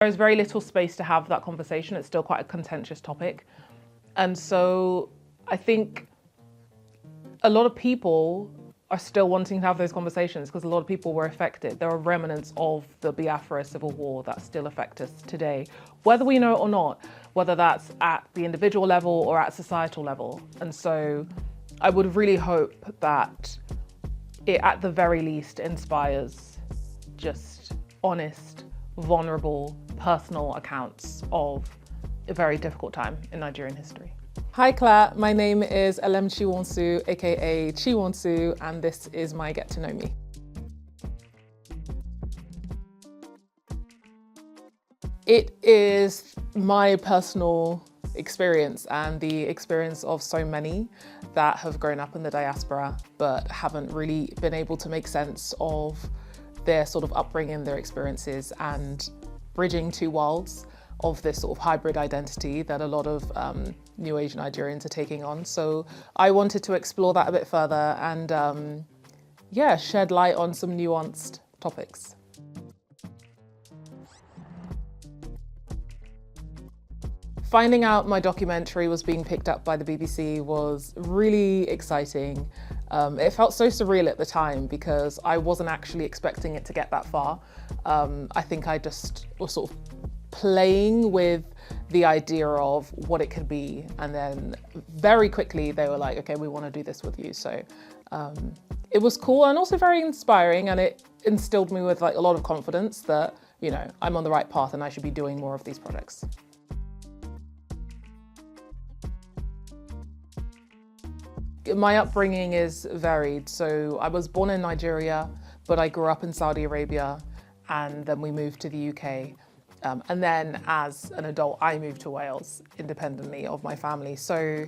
There's very little space to have that conversation. It's still quite a contentious topic. And so I think a lot of people are still wanting to have those conversations because a lot of people were affected. There are remnants of the Biafra civil war that still affect us today, whether we know it or not, whether that's at the individual level or at societal level. And so I would really hope that it, at the very least, inspires just honest, vulnerable, personal accounts of a very difficult time in Nigerian history. Hi KLAT, my name is Elemchi, aka Chi, and this is my Get to Know Me. It is my personal experience and the experience of so many that have grown up in the diaspora but haven't really been able to make sense of their sort of upbringing, their experiences, and bridging two worlds of this sort of hybrid identity that a lot of New Age Nigerians are taking on. So I wanted to explore that a bit further and yeah, shed light on some nuanced topics. Finding out my documentary was being picked up by the BBC was really exciting. It felt so surreal at the time because I wasn't actually expecting it to get that far. I think I just was sort of playing with the idea of what it could be, and then very quickly they were like, okay, we want to do this with you. So it was cool and also very inspiring, and it instilled me with like a lot of confidence that, you know, I'm on the right path and I should be doing more of these projects. My upbringing is varied. So I was born in Nigeria, but I grew up in Saudi Arabia, and then we moved to the UK. And then as an adult, I moved to Wales independently of my family. So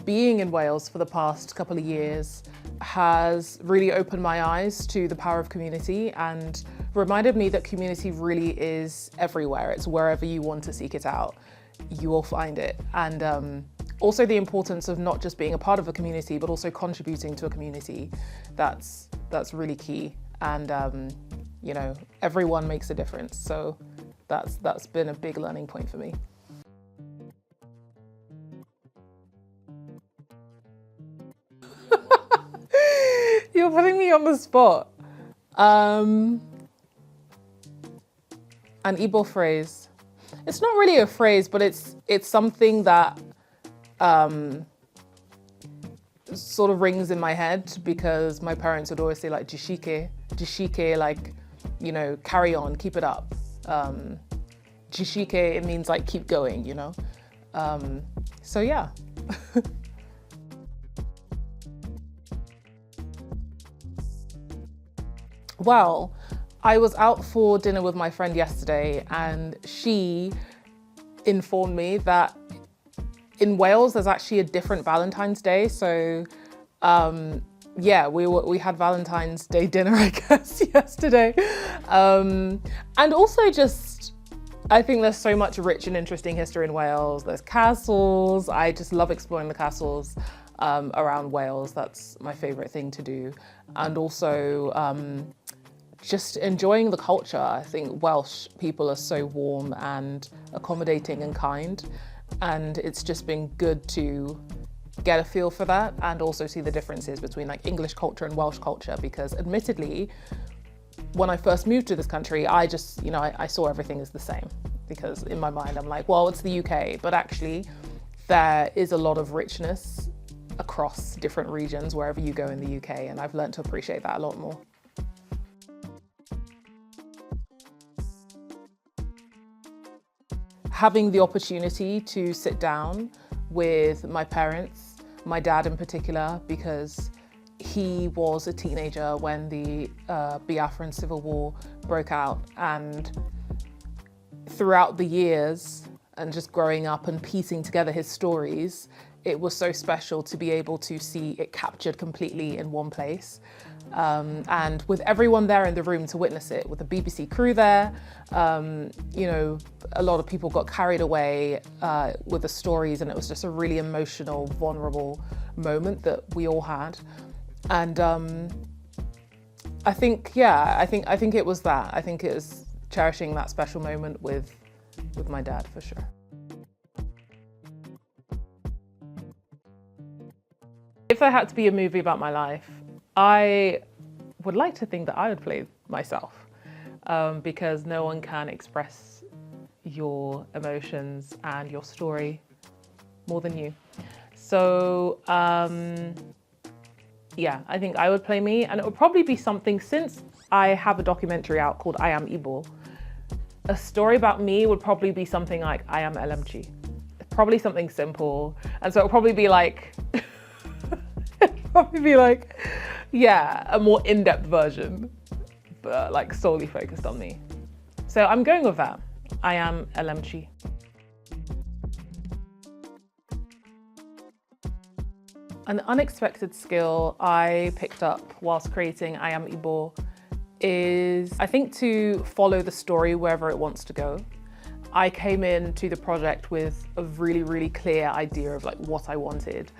being in Wales for the past couple of years has really opened my eyes to the power of community and reminded me that community really is everywhere. It's wherever you want to seek it out, you will find it. And also the importance of not just being a part of a community, but also contributing to a community. That's really key. And you know, everyone makes a difference. So that's been a big learning point for me. You're putting me on the spot. An Igbo phrase. It's not really a phrase, but it's something that sort of rings in my head because my parents would always say like jishike, like, you know, carry on, keep it up. Jishike, it means like keep going, you know? So yeah. Well, I was out for dinner with my friend yesterday and she informed me that in Wales, there's actually a different Valentine's Day. So yeah, we had Valentine's Day dinner, I guess, yesterday. And also just, I think there's so much rich and interesting history in Wales. There's castles. I just love exploring the castles around Wales. That's my favorite thing to do. And also just enjoying the culture. I think Welsh people are so warm and accommodating and kind. And it's just been good to get a feel for that and also see the differences between like English culture and Welsh culture, because admittedly, when I first moved to this country, I just, you know, I saw everything as the same because in my mind, I'm like, well, it's the UK, but actually there is a lot of richness across different regions wherever you go in the UK. And I've learned to appreciate that a lot more. Having the opportunity to sit down with my parents, my dad in particular, because he was a teenager when the Biafran civil war broke out, and throughout the years and just growing up and piecing together his stories, it was so special to be able to see it captured completely in one place. And with everyone there in the room to witness it, with the BBC crew there, you know, a lot of people got carried away with the stories, and it was just a really emotional, vulnerable moment that we all had. And I think, yeah, I think it was that. I think it was cherishing that special moment with my dad for sure. If there had to be a movie about my life, I would like to think that I would play myself, because no one can express your emotions and your story more than you. So yeah, I think I would play me, and it would probably be something, since I have a documentary out called I Am Igbo, a story about me would probably be something like I Am Elemchi. Probably something simple. And so it would probably be like, yeah, a more in-depth version, but like solely focused on me. So I'm going with that. I am Elemchi. An unexpected skill I picked up whilst creating I Am Igbo is, I think, to follow the story wherever it wants to go. I came into the project with a really, really clear idea of like what I wanted.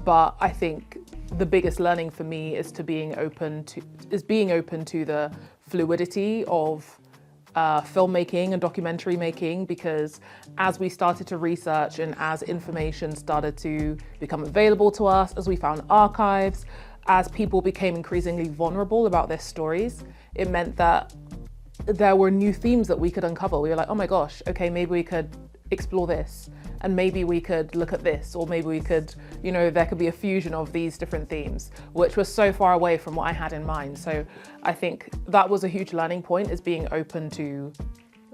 But I think the biggest learning for me is being open to the fluidity of filmmaking and documentary making, because as we started to research and as information started to become available to us, as we found archives, as people became increasingly vulnerable about their stories, it meant that there were new themes that we could uncover. We were like, oh my gosh, okay, maybe we could explore this, and maybe we could look at this, or maybe we could, you know, there could be a fusion of these different themes, which was so far away from what I had in mind. So I think that was a huge learning point, is being open to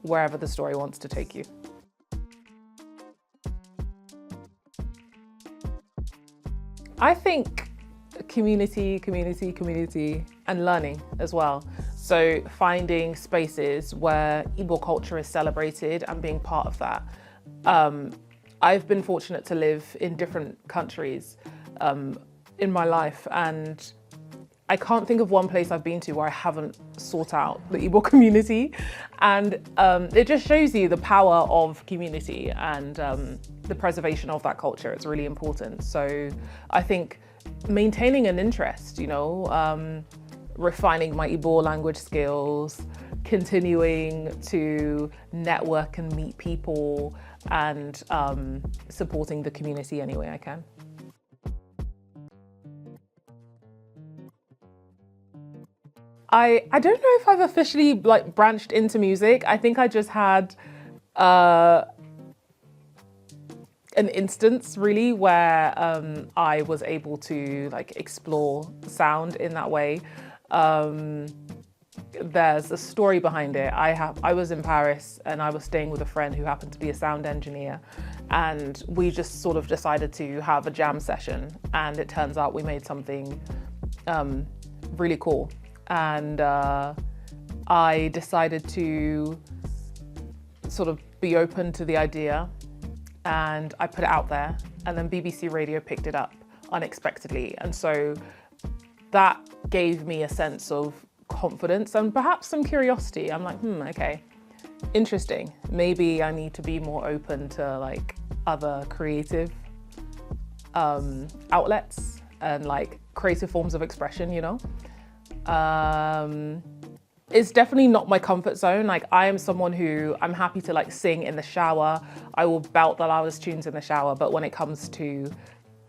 wherever the story wants to take you. I think community, and learning as well. So finding spaces where Igbo culture is celebrated and being part of that. I've been fortunate to live in different countries in my life, and I can't think of one place I've been to where I haven't sought out the Igbo community. And it just shows you the power of community and the preservation of that culture. It's really important. So I think maintaining an interest, you know, refining my Igbo language skills, continuing to network and meet people, and supporting the community any way I can. I don't know if I've officially like branched into music. I think I just had an instance really where I was able to like explore sound in that way. There's a story behind it. I was in Paris and I was staying with a friend who happened to be a sound engineer, and we just sort of decided to have a jam session, and it turns out we made something really cool. And I decided to sort of be open to the idea, and I put it out there, and then BBC Radio picked it up unexpectedly. And so that gave me a sense of confidence and perhaps some curiosity. I'm like, okay, interesting. Maybe I need to be more open to like other creative outlets and like creative forms of expression, you know? It's definitely not my comfort zone. Like, I am someone who, I'm happy to like sing in the shower. I will belt the loudest tunes in the shower. But when it comes to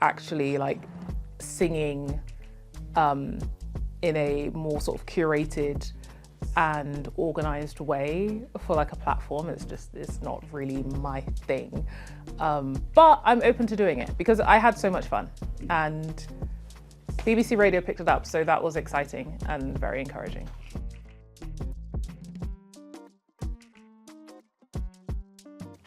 actually like singing in a more sort of curated and organized way for like a platform, it's not really my thing. But I'm open to doing it because I had so much fun, and BBC Radio picked it up, so that was exciting and very encouraging.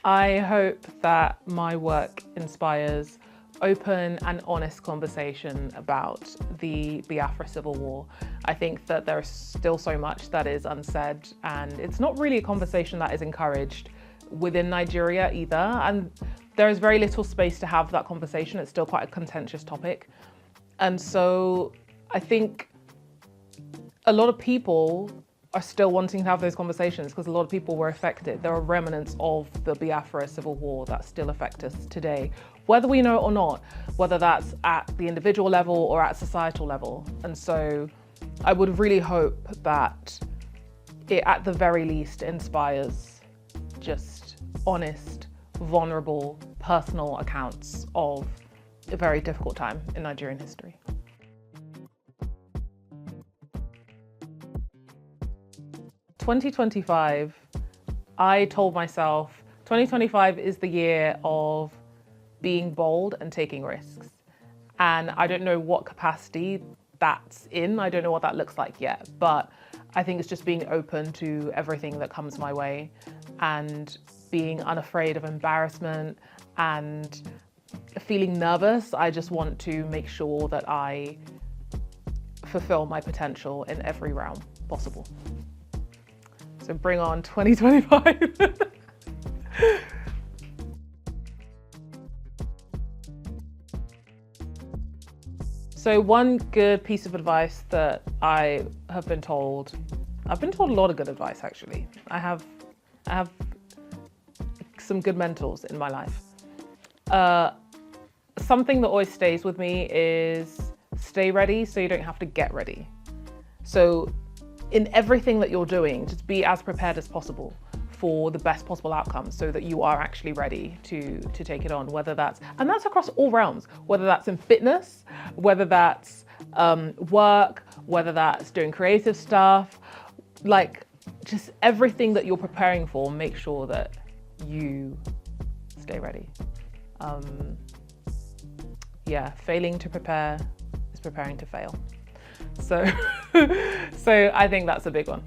I hope that my work inspires open and honest conversation about the Biafra Civil War. I think that there's still so much that is unsaid, and it's not really a conversation that is encouraged within Nigeria either. And there is very little space to have that conversation. It's still quite a contentious topic. And so I think a lot of people are still wanting to have those conversations because a lot of people were affected. There are remnants of the Biafra Civil War that still affect us today, whether we know it or not, whether that's at the individual level or at societal level. And so I would really hope that it at the very least inspires just honest, vulnerable, personal accounts of a very difficult time in Nigerian history. In 2025, I told myself 2025 is the year of being bold and taking risks. And I don't know what capacity that's in. I don't know what that looks like yet, but I think it's just being open to everything that comes my way and being unafraid of embarrassment and feeling nervous. I just want to make sure that I fulfill my potential in every realm possible. So bring on 2025. So one good piece of advice that I have been told, I've been told a lot of good advice actually. I have some good mentors in my life. Something that always stays with me is stay ready so you don't have to get ready. So in everything that you're doing, just be as prepared as possible for the best possible outcome so that you are actually ready to take it on, whether that's, and that's across all realms, whether that's in fitness, whether that's work, whether that's doing creative stuff, like just everything that you're preparing for, make sure that you stay ready. Yeah, failing to prepare is preparing to fail. So, so I think that's a big one.